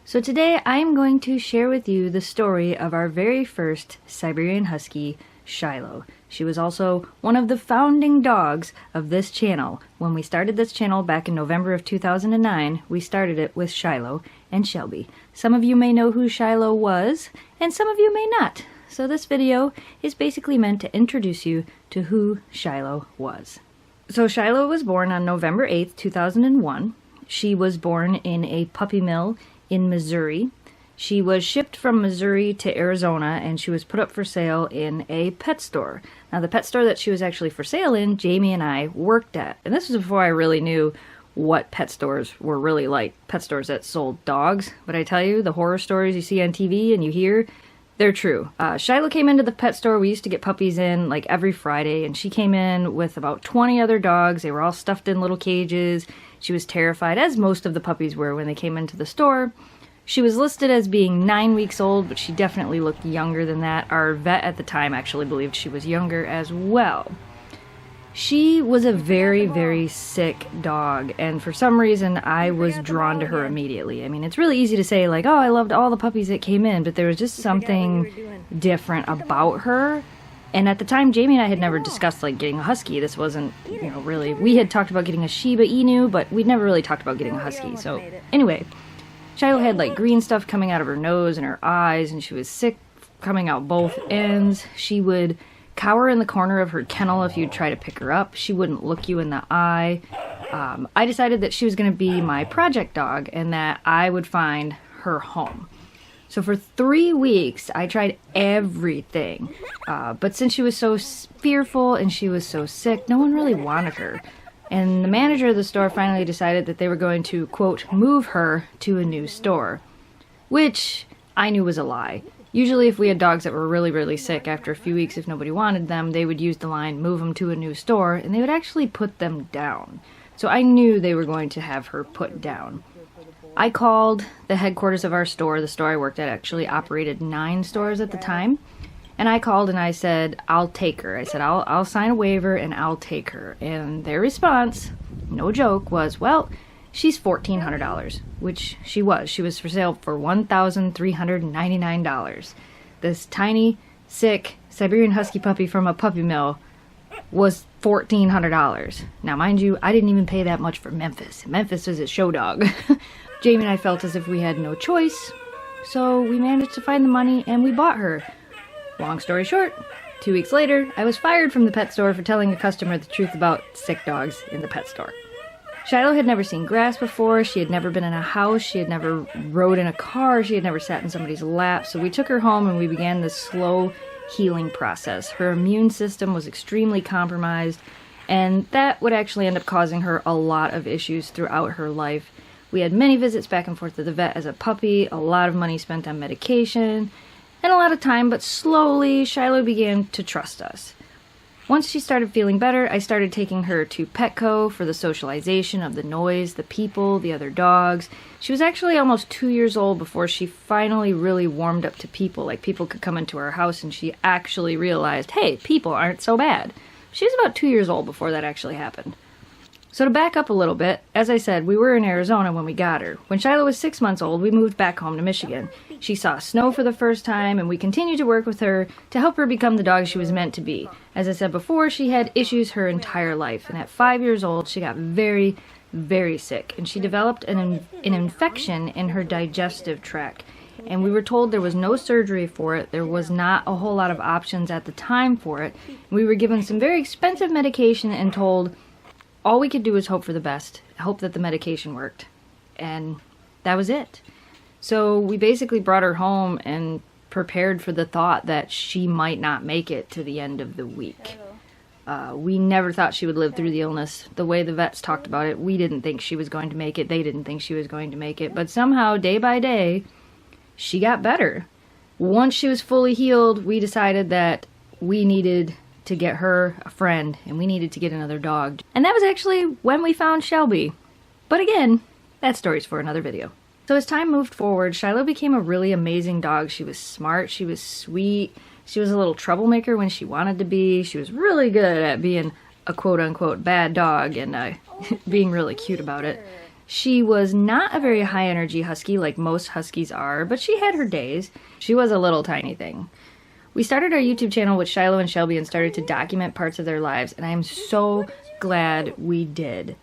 So today I am going to share with you the story of our very first Siberian Husky, Shiloh. She was also one of the founding dogs of this channel. When we started this channel back in November of 2009, we started it with Shiloh and Shelby. Some of you may know who Shiloh was, and some of you may not. So this video is basically meant to introduce you to who Shiloh was. So Shiloh was born on November 8th, 2001. She was born in a puppy mill in Missouri. She was shipped from Missouri to Arizona, and she was put up for sale in a pet store. Now, the pet store that she was actually for sale in, Jamie and I worked at. And this was before I really knew what pet stores were really like. Pet stores that sold dogs. But I tell you, the horror stories you see on TV and you hear, they're true. Shiloh came into the pet store. We used to get puppies in like every Friday, and she came in with about 20 other dogs. They were all stuffed in little cages. She was terrified, as most of the puppies were when they came into the store. She was listed as being 9 weeks old, but she definitely looked younger than that. Our vet at the time actually believed she was younger as well. She was a very, very sick dog, and for some reason I was drawn to her immediately. I mean, it's really easy to say, like, oh, I loved all the puppies that came in, but there was just something different about her. And at the time, Jamie and I had never discussed, like, getting a husky. This wasn't, really... We had talked about getting a Shiba Inu, but we'd never really talked about getting a husky. So, anyway, Shiloh had, like, green stuff coming out of her nose and her eyes, and she was sick coming out both ends. She would cower in the corner of her kennel if you'd try to pick her up. She wouldn't look you in the eye. I decided that she was going to be my project dog and that I would find her home. So for 3 weeks, I tried everything, but since she was so fearful and she was so sick, no one really wanted her. And the manager of the store finally decided that they were going to, quote, move her to a new store, which I knew was a lie. Usually if we had dogs that were really, really sick, after a few weeks, if nobody wanted them, they would use the line, move them to a new store, and they would actually put them down. So I knew they were going to have her put down. I called the headquarters of our store. The store I worked at actually operated 9 stores at the time. And I called and I said, I'll take her. I said, I'll sign a waiver and I'll take her. And their response, no joke, was, well, she's $1,400, which she was. She was for sale for $1,399. This tiny, sick Siberian Husky puppy from a puppy mill was $1,400. Now, mind you, I didn't even pay that much for Memphis. Memphis is a show dog. Jamie and I felt as if we had no choice, so we managed to find the money and we bought her. Long story short, 2 weeks later, I was fired from the pet store for telling a customer the truth about sick dogs in the pet store. Shiloh had never seen grass before, she had never been in a house, she had never rode in a car, she had never sat in somebody's lap, so we took her home and we began this slow healing process. Her immune system was extremely compromised, and that would actually end up causing her a lot of issues throughout her life. We had many visits back and forth to the vet as a puppy, a lot of money spent on medication, and a lot of time, but slowly Shiloh began to trust us. Once she started feeling better, I started taking her to Petco for the socialization of the noise, the people, the other dogs. She was actually almost 2 years old before she finally really warmed up to people. Like, people could come into our house and she actually realized, hey, people aren't so bad. She was about 2 years old before that actually happened. So to back up a little bit, as I said, we were in Arizona when we got her. When Shiloh was 6 months old, we moved back home to Michigan. She saw snow for the first time, and we continued to work with her to help her become the dog she was meant to be. As I said before, she had issues her entire life, and at 5 years old, she got very, very sick, and she developed an infection in her digestive tract. And we were told there was no surgery for it, there was not a whole lot of options at the time for it. We were given some very expensive medication and told all we could do was hope for the best, hope that the medication worked, and that was it. So we basically brought her home and prepared for the thought that she might not make it to the end of the week. We never thought she would live through the illness. The way the vets talked about it, we didn't think she was going to make it. They didn't think she was going to make it. But somehow, day by day, she got better. Once she was fully healed, we decided that we needed to get her a friend, and we needed to get another dog. And that was actually when we found Shelby. But again, that story's for another video. So as time moved forward, Shiloh became a really amazing dog. She was smart, she was sweet, she was a little troublemaker when she wanted to be. She was really good at being a quote-unquote bad dog and being really cute about it. She was not a very high energy husky like most huskies are, but she had her days. She was a little tiny thing. We started our YouTube channel with Shiloh and Shelby and started to document parts of their lives, and I am so glad we did.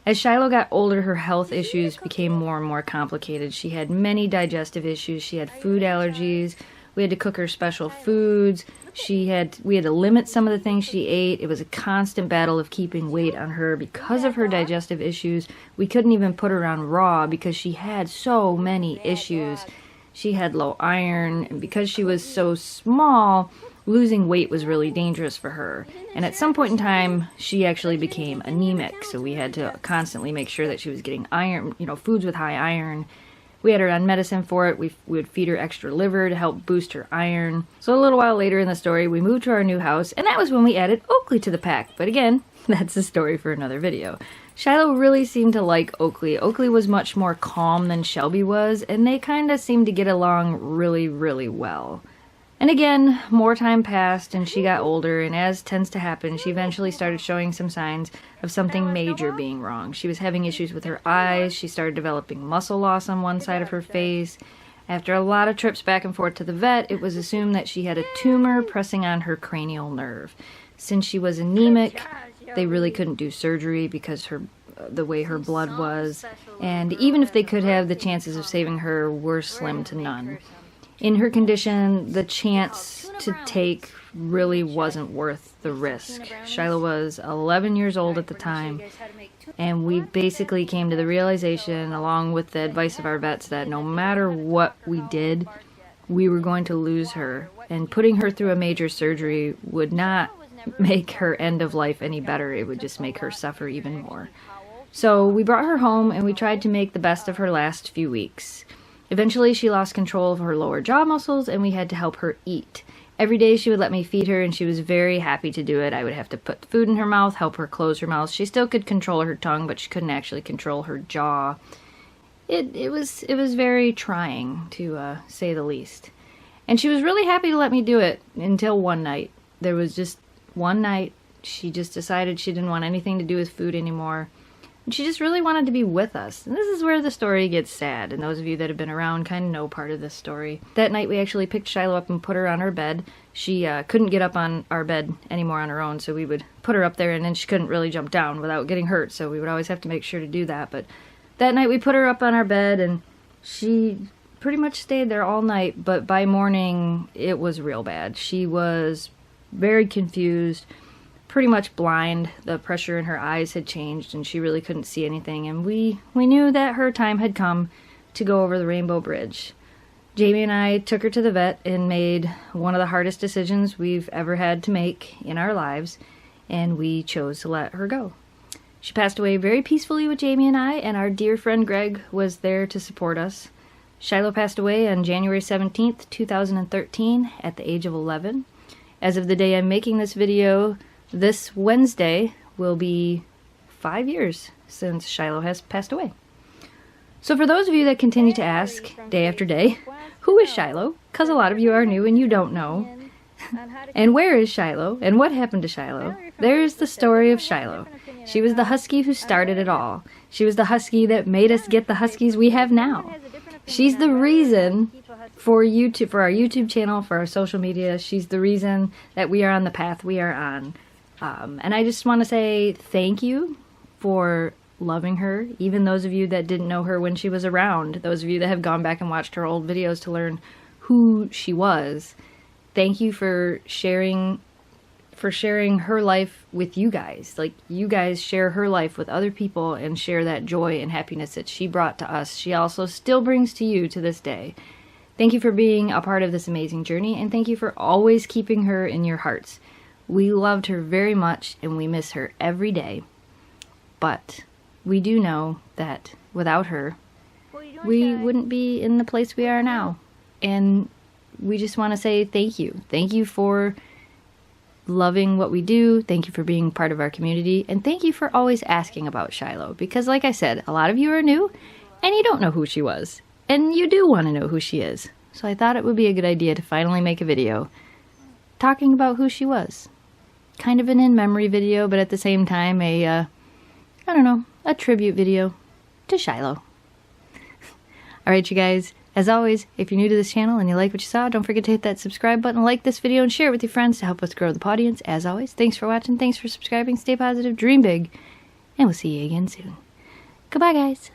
As Shiloh got older, her health issues became more and more complicated. She had many digestive issues. She had food allergies. We had to cook her special foods. We had to limit some of the things she ate. It was a constant battle of keeping weight on her because of her digestive issues. We couldn't even put her on raw because she had so many issues. She had low iron, and because she was so small, losing weight was really dangerous for her. And at some point in time, she actually became anemic, so we had to constantly make sure that she was getting iron, foods with high iron. We had her on medicine for it. We would feed her extra liver to help boost her iron. So a little while later in the story, we moved to our new house, and that was when we added Oakley to the pack. But again, that's a story for another video. Shiloh really seemed to like Oakley. Oakley was much more calm than Shelby was, and they kind of seemed to get along really, really well. And again, more time passed and she got older, and as tends to happen, she eventually started showing some signs of something major being wrong. She was having issues with her eyes. She started developing muscle loss on one side of her face. After a lot of trips back and forth to the vet, it was assumed that she had a tumor pressing on her cranial nerve. Since she was anemic, they really couldn't do surgery because the way her blood was, and even if they could have, the chances of saving her were slim to none. In her condition, the chance to take really wasn't worth the risk. Shiloh was 11 years old at the time, and we basically came to the realization, along with the advice of our vets, that no matter what we did, we were going to lose her, and putting her through a major surgery would not make her end of life any better. It would just make her suffer even more. So we brought her home, and we tried to make the best of her last few weeks. Eventually, she lost control of her lower jaw muscles, and we had to help her eat. Every day she would let me feed her, and she was very happy to do it. I would have to put food in her mouth, help her close her mouth. She still could control her tongue, but she couldn't actually control her jaw. It was very trying, to say the least. And she was really happy to let me do it until one night. There was just one night she just decided she didn't want anything to do with food anymore. She just really wanted to be with us. And this is where the story gets sad, and those of you that have been around kind of know part of this story. That night we actually picked Shiloh up and put her on our bed. She couldn't get up on our bed anymore on her own, so we would put her up there, and then she couldn't really jump down without getting hurt, so we would always have to make sure to do that. But that night we put her up on our bed, and she pretty much stayed there all night, but by morning it was real bad. She was very confused, pretty much blind. The pressure in her eyes had changed and she really couldn't see anything, and we knew that her time had come to go over the Rainbow Bridge. Jamie and I took her to the vet and made one of the hardest decisions we've ever had to make in our lives, and we chose to let her go. She passed away very peacefully with Jamie and I, and our dear friend Greg was there to support us. Shiloh passed away on January 17th, 2013 at the age of 11. As of the day I'm making this video, this Wednesday will be 5 years since Shiloh has passed away. So for those of you that continue to ask day after day, who is Shiloh? Because a lot of you are new and you don't know. And where is Shiloh? And what happened to Shiloh? There's the story of Shiloh. She was the husky who started it all. She was the husky that made us get the huskies we have now. She's the reason for YouTube, for our YouTube channel, for our social media. She's the reason that we are on the path we are on. And I just want to say thank you for loving her, even those of you that didn't know her when she was around, those of you that have gone back and watched her old videos to learn who she was. Thank you for sharing her life with you guys. Like, you guys share her life with other people and share that joy and happiness that she brought to us. She also still brings to you to this day. Thank you for being a part of this amazing journey, and thank you for always keeping her in your hearts. We loved her very much, and we miss her every day. But we do know that without her, we wouldn't be in the place we are now. And we just want to say thank you. Thank you for loving what we do. Thank you for being part of our community. And thank you for always asking about Shiloh. Because like I said, a lot of you are new, and you don't know who she was. And you do want to know who she is. So I thought it would be a good idea to finally make a video talking about who she was. Kind of an in-memory video, but at the same time a tribute video. to Shiloh. Alright, you guys, as always, if you're new to this channel and you like what you saw, don't forget to hit that subscribe button, like this video, and share it with your friends to help us grow the audience. As always, thanks for watching, thanks for subscribing, stay positive, dream big, and we'll see you again soon. Goodbye, guys.